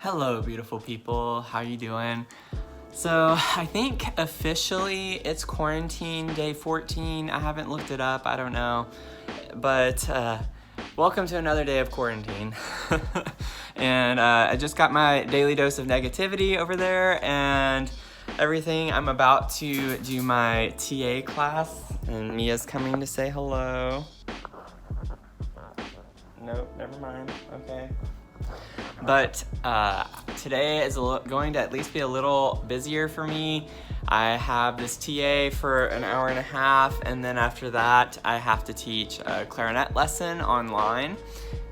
Hello, beautiful people. How you doing? So I think officially it's quarantine day 14. I haven't looked it up. I don't know. But welcome to another day of quarantine. And I just got my daily dose of negativity over there and everything. I'm about to do my TA class and Mia's coming to say hello. Nope, never mind. Okay. But today is going to at least be a little busier for me. I have this TA for an hour and a half, and then after that I have to teach a clarinet lesson online.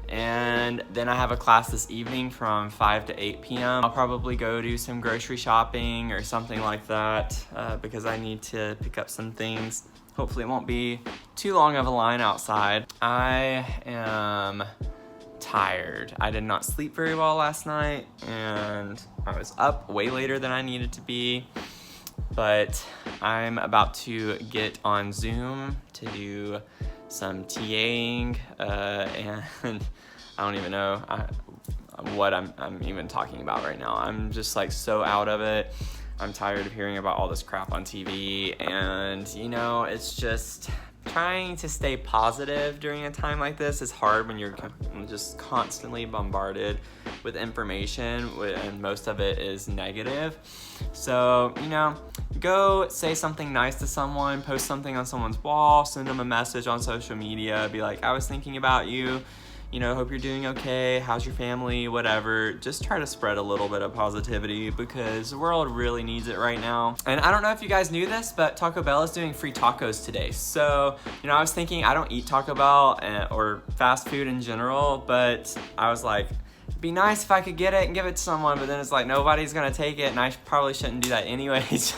And then I have a class this evening from 5 to 8 p.m. I'll probably go do some grocery shopping or something like that because I need to pick up some things. Hopefully it won't be too long of a line outside. I am tired. I did not sleep very well last night and I was up way later than I needed to be, but I'm about to get on Zoom to do some TAing and I don't even know what I'm even talking about right now. I'm just like so out of it. I'm tired of hearing about all this crap on TV, and you know, it's just trying to stay positive during a time like this is hard when you're just constantly bombarded with information and most of it is negative. So, you know, go say something nice to someone, post something on someone's wall, send them a message on social media, be like, I was thinking about you. You know, hope you're doing okay. How's your family? Whatever. Just try to spread a little bit of positivity because the world really needs it right now. And I don't know if you guys knew this, but Taco Bell is doing free tacos today. So, you know, I was thinking I don't eat Taco Bell or fast food in general, but I was like, it'd be nice if I could get it and give it to someone, but then it's like nobody's gonna take it and I probably shouldn't do that anyways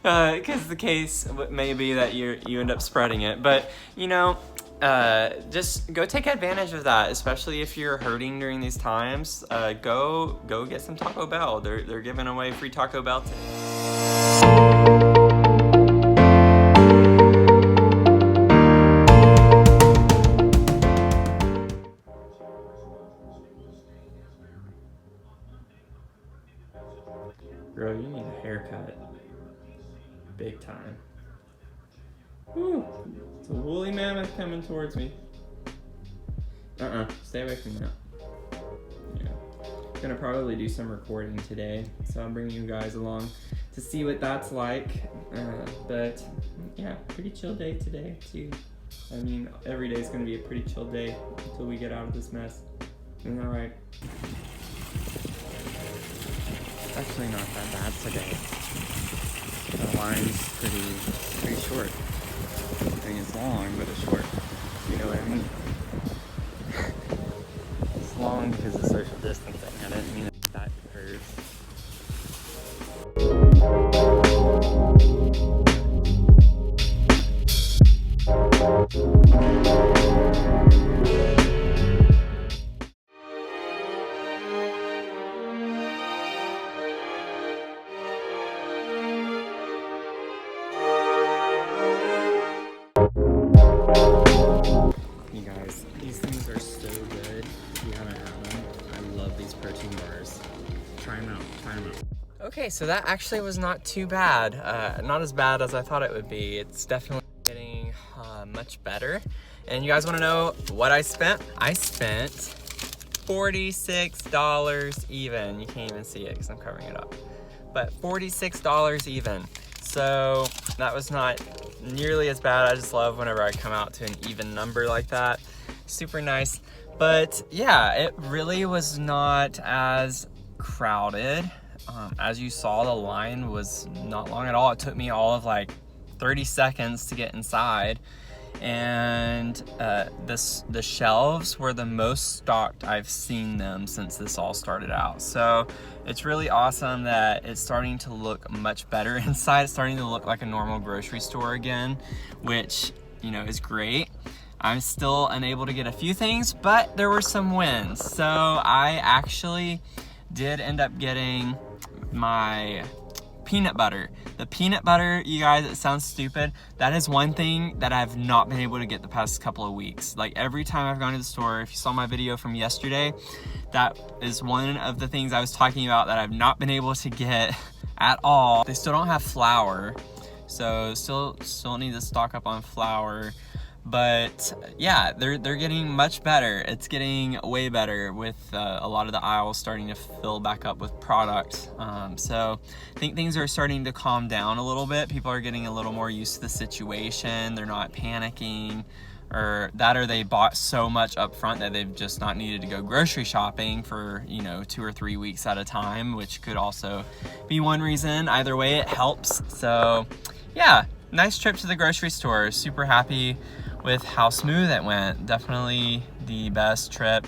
because the case may be that you end up spreading it. But, you know, just go take advantage of that, especially if you're hurting during these times. Go get some Taco Bell. They're giving away free Taco Bell today. Girl, you need a haircut. Big time. Woo! It's a woolly mammoth coming towards me. Stay away from that. Yeah. Gonna probably do some recording today, so I'll bring you guys along to see what that's like. But yeah, pretty chill day today too. I mean, every day is gonna be a pretty chill day until we get out of this mess. Isn't that right? Actually not that bad today. The line's pretty short. I mean, it's long, but it's short. You know what I mean? It's long because of social distancing. I didn't mean it that curve. You guys, these things are so good. If you haven't had them, I love these protein bars. Try them out. Okay, so that actually was not too bad. Not as bad as I thought it would be. It's definitely getting much better. And you guys want to know what I spent? I spent $46 even. You can't even see it because I'm covering it up. But $46 even. So that was not nearly as bad. I just love whenever I come out to an even number like that. Super nice. But yeah, it really was not as crowded. As you saw, the line was not long at all. It took me all of like 30 seconds to get inside. And the shelves were the most stocked I've seen them since this all started out. So it's really awesome that it's starting to look much better inside. It's starting to look like a normal grocery store again, which, you know, is great. I'm still unable to get a few things, but there were some wins. So I actually did end up getting my peanut butter. The peanut butter, you guys, it sounds stupid. That is one thing that I've not been able to get the past couple of weeks. Like every time I've gone to the store, if you saw my video from yesterday, that is one of the things I was talking about that I've not been able to get at all. They still don't have flour, so still need to stock up on flour. But yeah, they're getting much better. It's getting way better with a lot of the aisles starting to fill back up with product. So I think things are starting to calm down a little bit. People are getting a little more used to the situation. They're not panicking, or they bought so much up front that they've just not needed to go grocery shopping for 2 or 3 weeks at a time, which could also be one reason. Either way, it helps. So yeah, nice trip to the grocery store. Super happy with how smooth it went. Definitely the best trip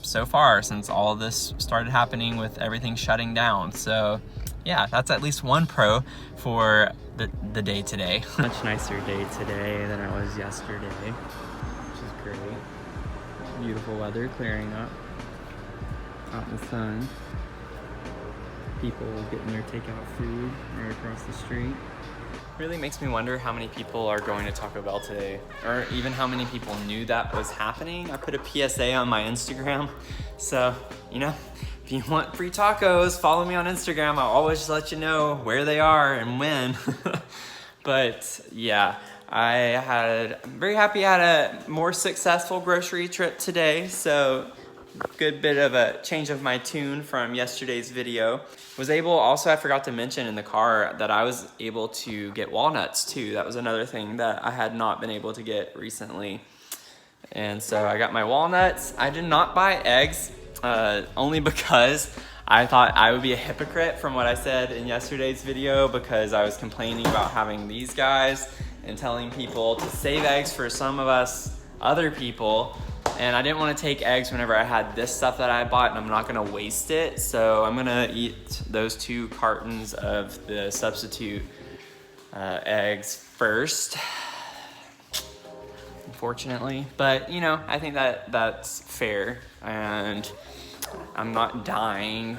so far since all of this started happening with everything shutting down. So yeah, that's at least one pro for the day today. Much nicer day today than it was yesterday, which is great. Beautiful weather clearing up, out in the sun. People getting their takeout food right across the street. Really makes me wonder how many people are going to Taco Bell today, or even how many people knew that was happening. I put a PSA on my Instagram, so if you want free tacos, follow me on Instagram. I'll always let you know where they are and when. But yeah, I'm very happy I had a more successful grocery trip today, so good bit of a change of my tune from yesterday's video. I forgot to mention in the car that I was able to get walnuts too. That was another thing that I had not been able to get recently. And so I got my walnuts. I did not buy eggs, only because I thought I would be a hypocrite from what I said in yesterday's video, because I was complaining about having these guys and telling people to save eggs for some of us other people. And I didn't want to take eggs whenever I had this stuff that I bought, and I'm not going to waste it. So I'm going to eat those 2 cartons of the substitute eggs first, unfortunately. But, I think that's fair, and I'm not dying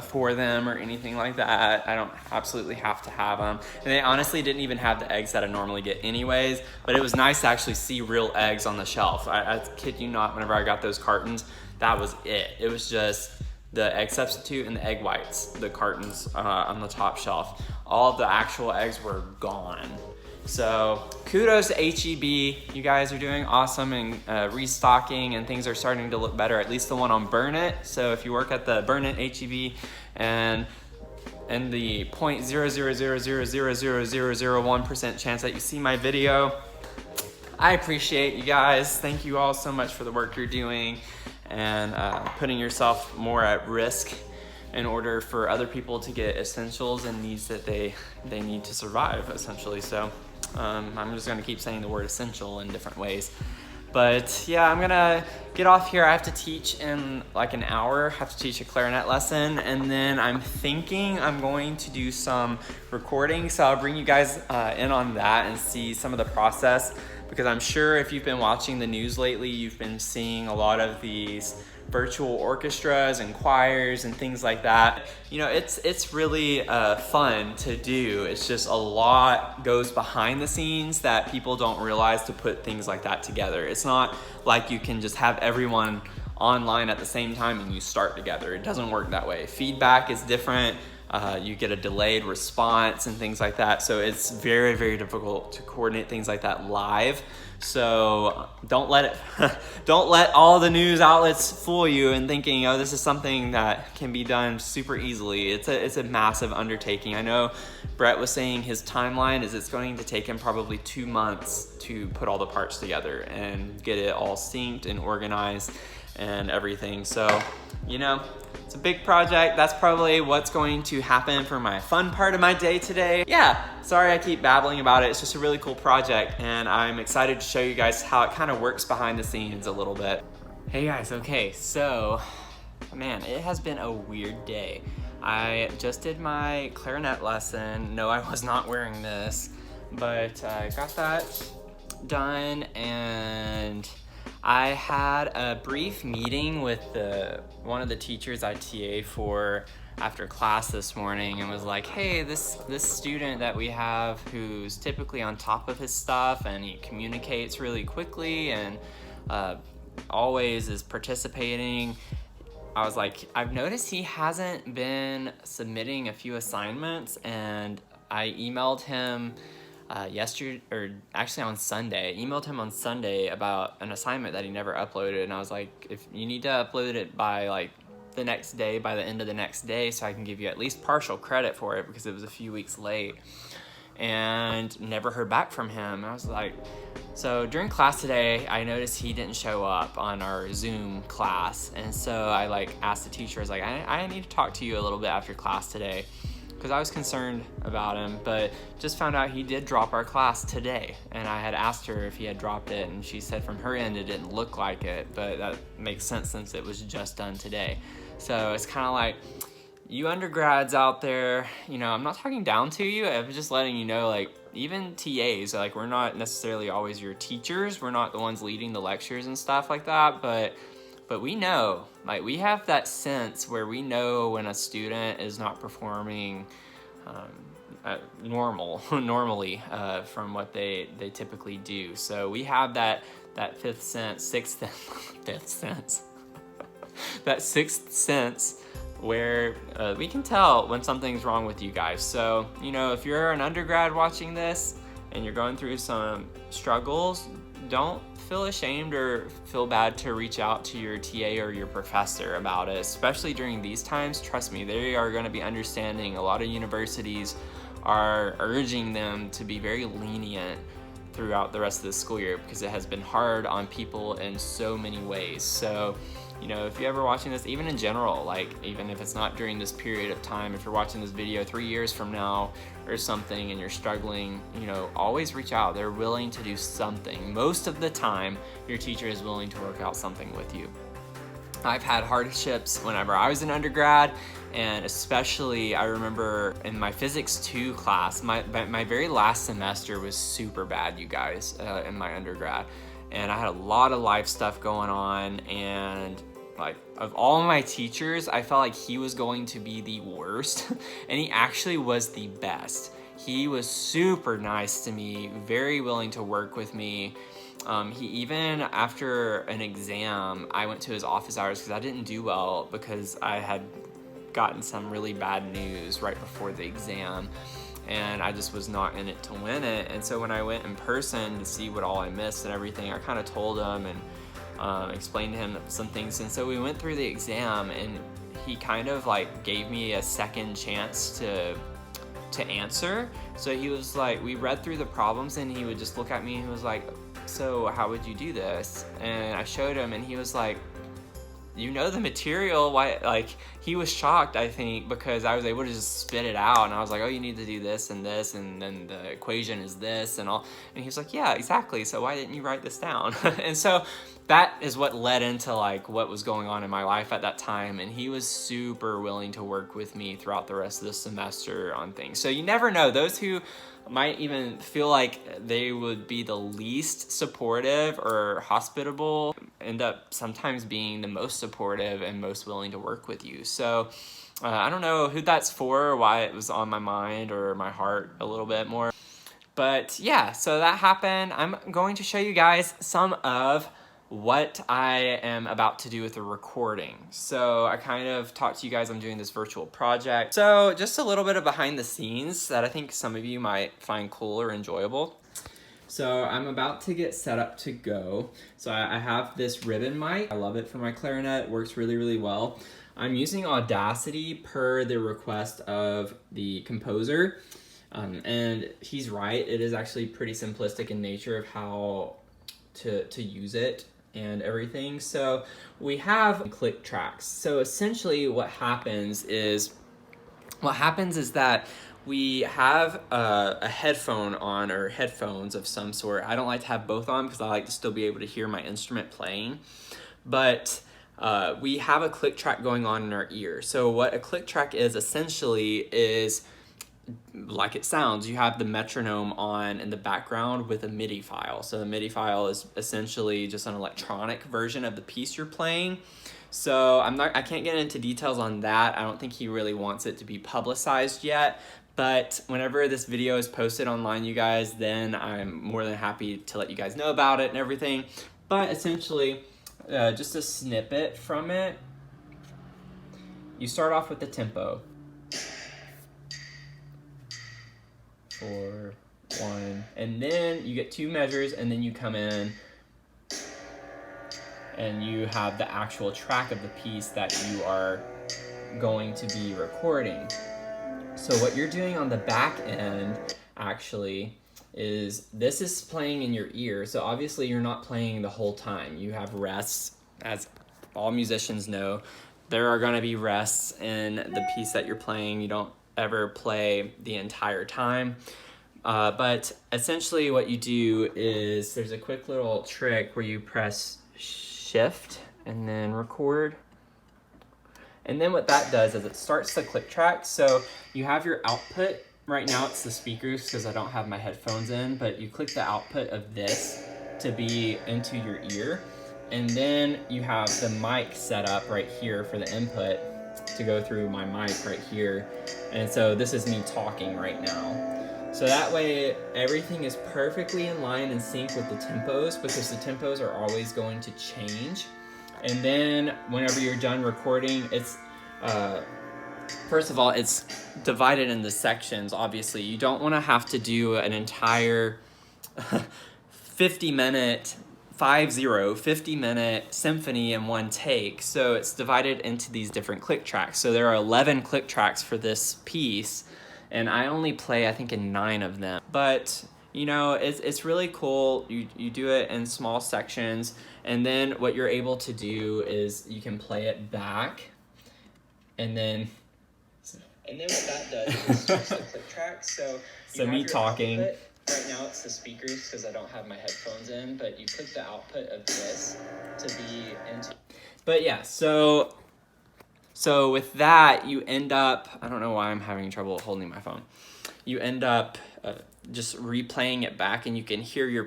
for them or anything like that. I don't absolutely have to have them. And they honestly didn't even have the eggs that I normally get anyways, but it was nice to actually see real eggs on the shelf. I kid you not, whenever I got those cartons, that was it. It was just the egg substitute and the egg whites, the cartons on the top shelf. All of the actual eggs were gone. So kudos to HEB. You guys are doing awesome and restocking, and things are starting to look better, at least the one on Burn It. So if you work at the Burn It HEB and the 0.000000001% chance that you see my video, I appreciate you guys. Thank you all so much for the work you're doing and putting yourself more at risk in order for other people to get essentials and needs that they need to survive, essentially. So I'm just gonna keep saying the word essential in different ways. But yeah, I'm gonna get off here. I have to teach in like an hour. I have to teach a clarinet lesson, and then I'm thinking I'm going to do some recording. So I'll bring you guys in on that and see some of the process, because I'm sure if you've been watching the news lately, you've been seeing a lot of these virtual orchestras and choirs and things like that. It's really fun to do. It's just a lot goes behind the scenes that people don't realize to put things like that together. It's not like you can just have everyone online at the same time and you start together. It doesn't work that way. Feedback is different. You get a delayed response and things like that. So it's very, very difficult to coordinate things like that live. So don't let all the news outlets fool you in thinking, oh, this is something that can be done super easily. It's a massive undertaking. I know Brett was saying his timeline is it's going to take him probably 2 months to put all the parts together and get it all synced and organized and everything. So, it's a big project. That's probably what's going to happen for my fun part of my day today. Yeah, sorry I keep babbling about it. It's just a really cool project, and I'm excited to show you guys how it kind of works behind the scenes a little bit. Hey guys, okay, so, man, it has been a weird day. I just did my clarinet lesson. No, I was not wearing this, but I got that done, and I had a brief meeting with one of the teachers I TA for after class this morning, and was like, hey, this student that we have who's typically on top of his stuff, and he communicates really quickly and always is participating. I was like, I've noticed he hasn't been submitting a few assignments, and I emailed him yesterday, or actually on Sunday. I emailed him on Sunday about an assignment that he never uploaded, and I was like, if you need to upload it by like the next day, by the end of the next day, so I can give you at least partial credit for it because it was a few weeks late. And never heard back from him. I was like, so during class today, I noticed he didn't show up on our Zoom class, and so I like asked the teacher, I was like, I need to talk to you a little bit after class today, because I was concerned about him, but just found out he did drop our class today. And I had asked her if he had dropped it, and she said from her end it didn't look like it, but that makes sense since it was just done today. So it's kind of like, you undergrads out there, you know, I'm not talking down to you, I'm just letting you know, like, even TAs, like, we're not necessarily always your teachers, we're not the ones leading the lectures and stuff like that, but we know, like, we have that sense where we know when a student is not performing normally from what they typically do. So we have that fifth sense, that sixth sense where we can tell when something's wrong with you guys. So, you know, if you're an undergrad watching this and you're going through some struggles, don't feel ashamed or feel bad to reach out to your TA or your professor about it, especially during these times. Trust me, they are going to be understanding. A lot of universities are urging them to be very lenient throughout the rest of the school year because it has been hard on people in so many ways. So, you know, if you're ever watching this, even in general, like, even if it's not during this period of time, if you're watching this video 3 years from now or something and you're struggling, you know, always reach out. They're willing to do something. Most of the time, your teacher is willing to work out something with you. I've had hardships whenever I was an undergrad, and especially I remember in my Physics 2 class, my very last semester was super bad, you guys, in my undergrad. And I had a lot of life stuff going on, and like, of all my teachers, I felt like he was going to be the worst, and he actually was the best. He was super nice to me, very willing to work with me. He even, after an exam, I went to his office hours because I didn't do well because I had gotten some really bad news right before the exam, and I just was not in it to win it. And so when I went in person to see what all I missed and everything, I kind of told him and explained to him some things. And so we went through the exam, and he kind of like gave me a second chance to answer. So he was like, we read through the problems, and he would just look at me and he was like, so how would you do this? And I showed him, and he was like, you know the material. Why? Like, he was shocked, I think, because I was able to just spit it out, and I was like, oh, you need to do this, and then the equation is this and all. And he was like, yeah, exactly, so why didn't you write this down? And so that is what led into like what was going on in my life at that time, and he was super willing to work with me throughout the rest of the semester on things. So you never know, those who might even feel like they would be the least supportive or hospitable end up sometimes being the most supportive and most willing to work with you. So I don't know who that's for or why it was on my mind or my heart a little bit more. But yeah, so that happened. I'm going to show you guys some of what I am about to do with the recording. So I kind of talked to you guys, I'm doing this virtual project. So just a little bit of behind the scenes that I think some of you might find cool or enjoyable. So I'm about to get set up to go. So I have this ribbon mic. I love it for my clarinet. It works really, really well. I'm using Audacity per the request of the composer. And he's right, it is actually pretty simplistic in nature of how to use it and everything. So we have click tracks. So essentially what happens is that we have a headphone on, or headphones of some sort. I don't like to have both on because I like to still be able to hear my instrument playing. But we have a click track going on in our ear. So what a click track is essentially is like it sounds. You have the metronome on in the background with a MIDI file. So the MIDI file is essentially just an electronic version of the piece you're playing. So I can't get into details on that. I don't think he really wants it to be publicized yet. But whenever this video is posted online, you guys, then I'm more than happy to let you guys know about it and everything. But essentially, just a snippet from it. You start off with the tempo. 4, 1, and then you get 2 measures, and then you come in and you have the actual track of the piece that you are going to be recording. So what you're doing on the back end actually is this is playing in your ear. So obviously you're not playing the whole time. You have rests, as all musicians know. There are going to be rests in the piece that you're playing. You don't ever play the entire time. But essentially what you do is there's a quick little trick where you press shift and then record. And then what that does is it starts the click track. So you have your output. Right now it's the speakers because I don't have my headphones in, but you click the output of this to be into your ear. And then you have the mic set up right here for the input to go through my mic right here. And so this is me talking right now. So that way everything is perfectly in line and sync with the tempos, because the tempos are always going to change. And then whenever you're done recording, it's first of all, it's divided into sections. Obviously, you don't want to have to do an entire 50-minute symphony in one take. So it's divided into these different click tracks. So there are 11 click tracks for this piece, and I only play, I think, in 9 of them. But you know, it's really cool. You do it in small sections, and then what you're able to do is you can play it back, and then what that does is switch the click track. So me talking. Output. Right now it's the speakers because I don't have my headphones in, but you click the output of this to be into. But yeah, so with that you end up, I don't know why I'm having trouble holding my phone. You end up just replaying it back, and you can hear your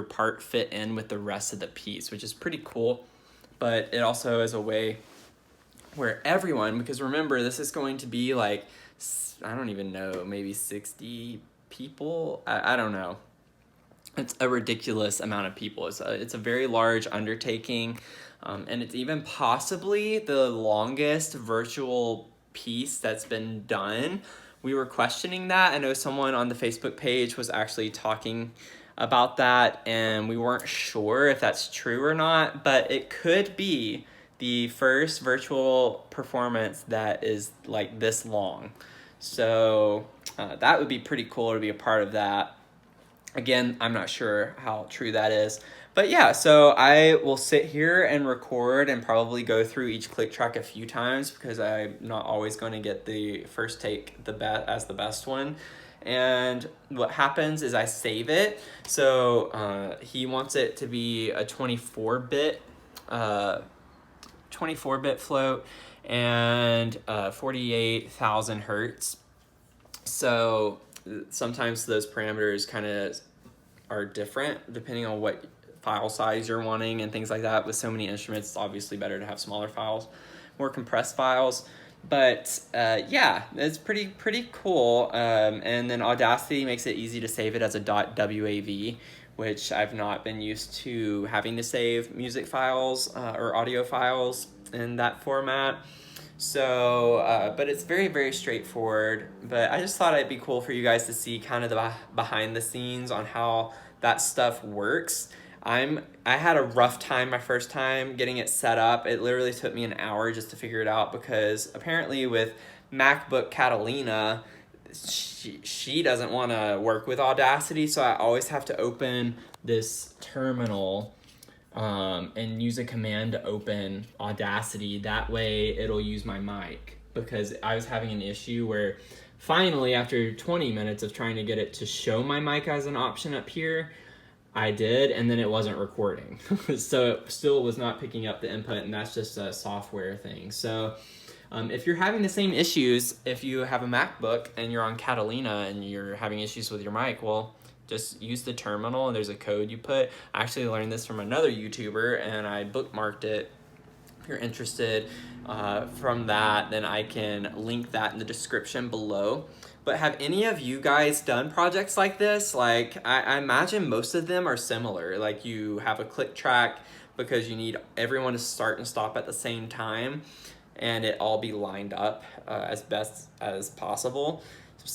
part fit in with the rest of the piece, which is pretty cool. But it also is a way where everyone, because remember, this is going to be like, I don't even know, maybe 60 people. I don't know. It's a ridiculous amount of people. It's a very large undertaking, and it's even possibly the longest virtual piece that's been done. We were questioning that. I know someone on the Facebook page was actually talking about that, and we weren't sure if that's true or not, but it could be the first virtual performance that is like this long. So that would be pretty cool to be a part of that. Again, I'm not sure how true that is. But yeah, so I will sit here and record and probably go through each click track a few times, because I'm not always going to get the first take as the best one. And what happens is I save it. So he wants it to be a 24-bit float and 48,000 hertz. So sometimes those parameters kind of are different depending on what file size you're wanting and things like that. With so many instruments, it's obviously better to have smaller files, more compressed files. But yeah, it's pretty cool. And then Audacity makes it easy to save it as a .wav, which I've not been used to having to save music files or audio files in that format. So, but it's very, very straightforward. But I just thought it'd be cool for you guys to see kind of the behind the scenes on how that stuff works. I had a rough time my first time getting it set up. It literally took me an hour just to figure it out, because apparently with MacBook Catalina, she doesn't want to work with Audacity, so I always have to open this terminal and use a command to open Audacity. That way it'll use my mic, because I was having an issue where finally, after 20 minutes of trying to get it to show my mic as an option up here, I did, and then it wasn't recording. So it still was not picking up the input, and that's just a software thing. So If you're having the same issues, if you have a MacBook and you're on Catalina and you're having issues with your mic, well, just use the terminal and there's a code you put. I actually learned this from another YouTuber and I bookmarked it. If you're interested from that, then I can link that in the description below. But have any of you guys done projects like this? Like, I imagine most of them are similar. Like, you have a click track because you need everyone to start and stop at the same time and it all be lined up as best as possible.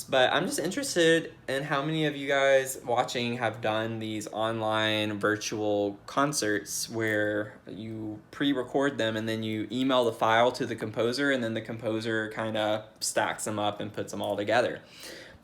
But I'm just interested in how many of you guys watching have done these online virtual concerts where you pre-record them and then you email the file to the composer and then the composer kind of stacks them up and puts them all together.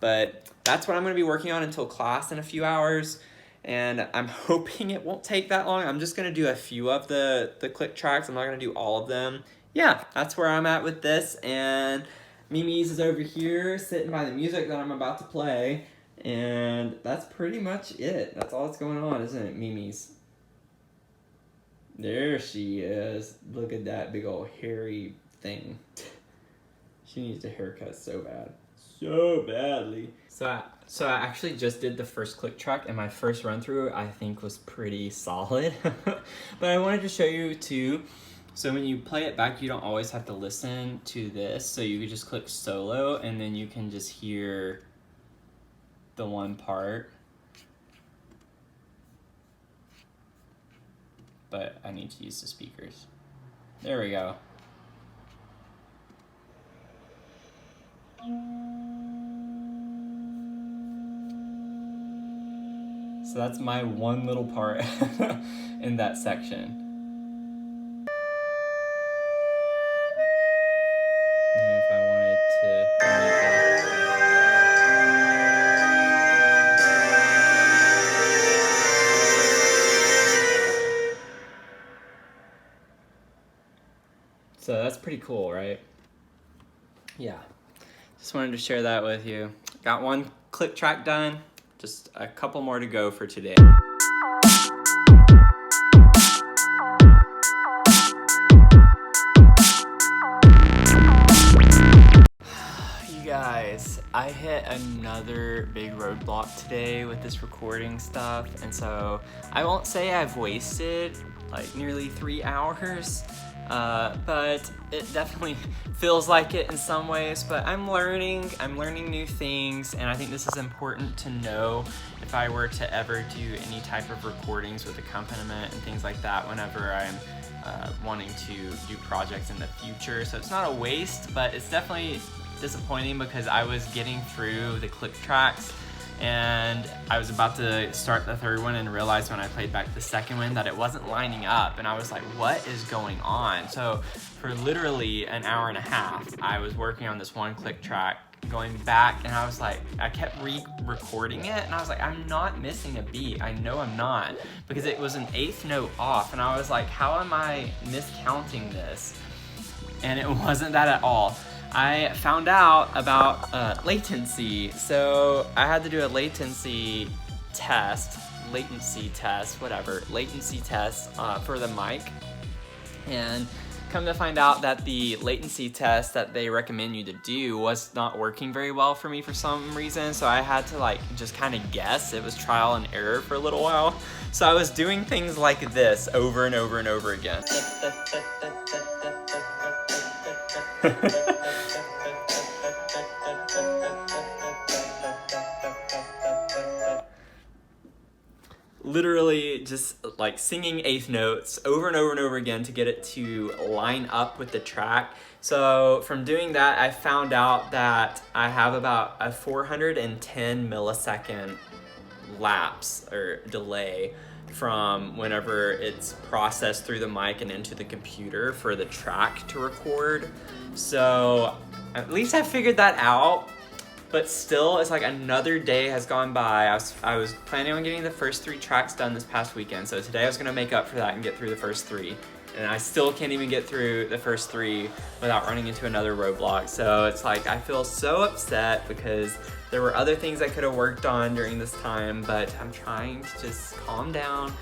But that's what I'm going to be working on until class in a few hours. And I'm hoping it won't take that long. I'm just going to do a few of the click tracks. I'm not going to do all of them. Yeah, that's where I'm at with this. And Mimi's is over here sitting by the music that I'm about to play, and that's pretty much it. That's all that's going on, isn't it, Mimi's? There she is. Look at that big old hairy thing. She needs a haircut so bad. So badly. So I actually just did the first click track, and my first run through I think was pretty solid. But I wanted to show you too. So when you play it back, you don't always have to listen to this. So you could just click solo and then you can just hear the one part. But I need to use the speakers. There we go. So that's my one little part in that section. So that's pretty cool, right? Yeah. Just wanted to share that with you. Got one click track done. Just a couple more to go for today. You guys, I hit another big roadblock today with this recording stuff, and so I won't say I've wasted like nearly 3 hours, but it definitely feels like it in some ways. But I'm learning new things, and I think this is important to know if I were to ever do any type of recordings with accompaniment and things like that whenever I'm wanting to do projects in the future. So it's not a waste, but it's definitely disappointing because I was getting through the click tracks and I was about to start the third one and realized when I played back the second one that it wasn't lining up, and I was like, what is going on? So for literally an hour and a half, I was working on this one click track, going back, and I was like, I kept re-recording it, and I was like, I'm not missing a beat. I know I'm not, because it was an 8th note off, and I was like, how am I miscounting this? And it wasn't that at all. I found out about latency. So I had to do a latency test for the mic. And come to find out that the latency test that they recommend you to do was not working very well for me for some reason. So I had to like just kind of guess. It was trial and error for a little while. So I was doing things like this over and over and over again. Literally just like singing 8th notes over and over and over again to get it to line up with the track. So from doing that, I found out that I have about a 410 millisecond lapse or delay from whenever it's processed through the mic and into the computer for the track to record. So at least I figured that out, but still it's like another day has gone by. I was planning on getting the first 3 tracks done this past weekend, so today I was gonna make up for that and get through the first 3. And I still can't even get through the first 3 without running into another roadblock. So it's like I feel so upset because there were other things I could have worked on during this time, but I'm trying to just calm down,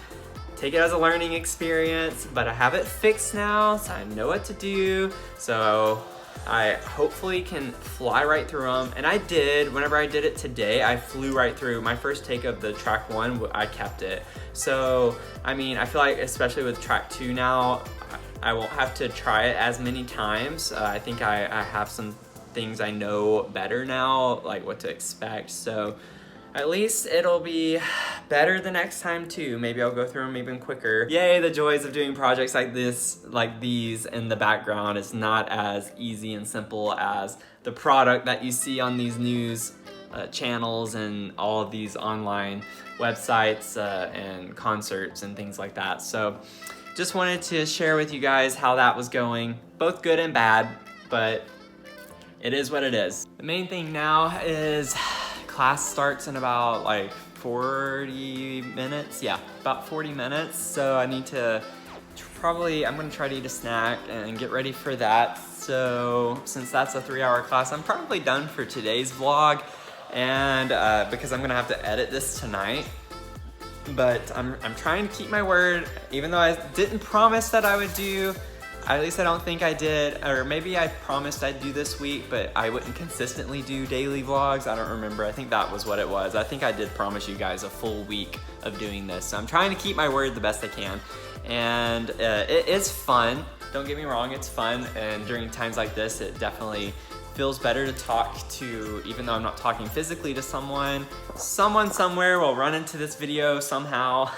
take it as a learning experience, but I have it fixed now, so I know what to do. So I hopefully can fly right through them. And I did, whenever I did it today, I flew right through. My first take of the track 1, I kept it. So, I mean, I feel like especially with track 2 now, I won't have to try it as many times. I think I have some things I know better now, like what to expect. So at least it'll be better the next time too. Maybe I'll go through them even quicker. Yay, the joys of doing projects like this, like these in the background. It's not as easy and simple as the product that you see on these news channels and all of these online websites and concerts and things like that. So just wanted to share with you guys how that was going, both good and bad, but it is what it is. The main thing now is class starts in about like 40 minutes. Yeah, about 40 minutes. So I need to I'm gonna try to eat a snack and get ready for that. So since that's a 3-hour class, I'm probably done for today's vlog, and because I'm gonna have to edit this tonight. But I'm trying to keep my word, even though I didn't promise that I would do, at least I don't think I did, or maybe I promised I'd do this week, but I wouldn't consistently do daily vlogs. I don't remember. I think that was what it was. I think I did promise you guys a full week of doing this. So I'm trying to keep my word the best I can. And it is fun. Don't get me wrong, it's fun. And during times like this, it definitely feels better to talk to, even though I'm not talking physically to someone somewhere will run into this video somehow.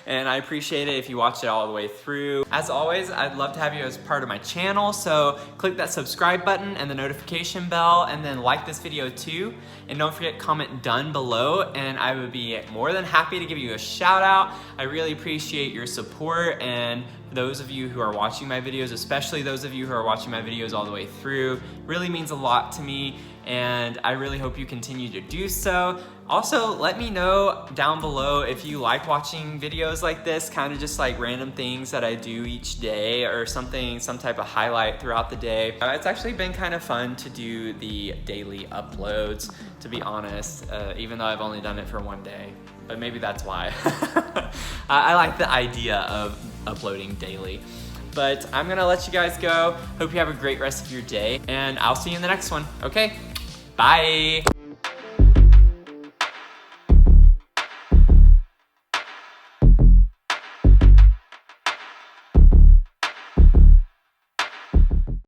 And I appreciate it if you watch it all the way through. As always, I'd love to have you as part of my channel, so click that subscribe button and the notification bell, and then like this video too. And don't forget, comment done below, and I would be more than happy to give you a shout out. I really appreciate your support, and those of you who are watching my videos, especially those of you who are watching my videos all the way through, really means a lot to me, and I really hope you continue to do so. Also, let me know down below if you like watching videos like this, kind of just like random things that I do each day or something, some type of highlight throughout the day. It's actually been kind of fun to do the daily uploads, to be honest, even though I've only done it for one day. But maybe that's why. I like the idea of uploading daily. But I'm gonna let you guys go. Hope you have a great rest of your day, and I'll see you in the next one. Okay, bye.